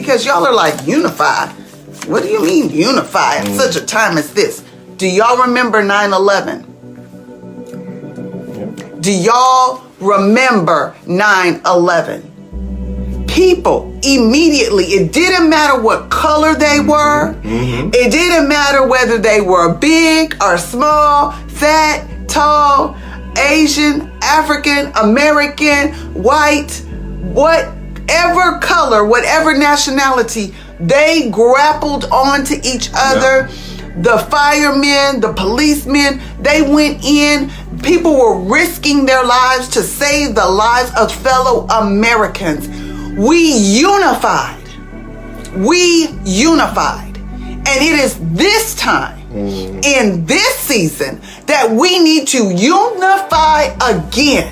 because y'all are like, unify? What do you mean unify at such a time as this? Do y'all remember 9/11? Do y'all remember 9/11? People immediately, it didn't matter what color they were. It didn't matter whether they were big or small, fat, tall, Asian, African, American, white, whatever color, whatever nationality, they grappled onto each other. The firemen, the policemen, they went in. People were risking their lives to save the lives of fellow Americans. We unified. We unified. And it is this time, in this season, that we need to unify again.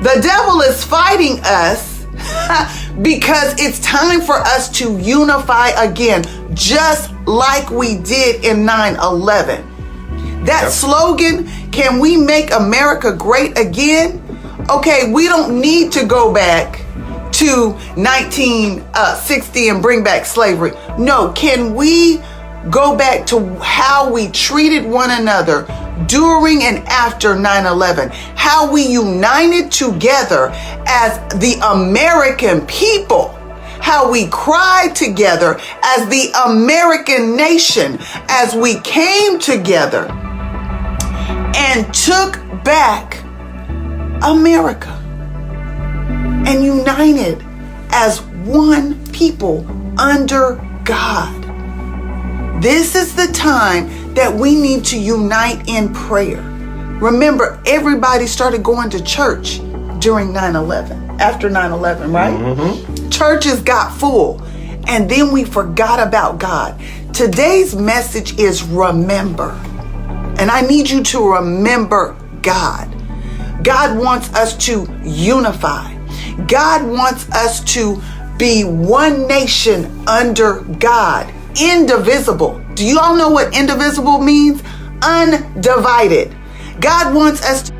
The devil is fighting us because it's time for us to unify again, just like we did in 9/11. That slogan, can we make America great again? Okay, we don't need to go back to 1960 and bring back slavery. No, can we go back to how we treated one another during and after 9/11? How we united together as the American people. How we cried together as the American nation, as we came together and took back America and united as one people under God. This is the time that we need to unite in prayer. Remember, everybody started going to church during 9/11, after 9/11, right? Churches got full, and then we forgot about God. Today's message is remember. And I need you to remember God. God wants us to unify. God wants us to be one nation under God, indivisible. Do you all know what indivisible means? Undivided. God wants us to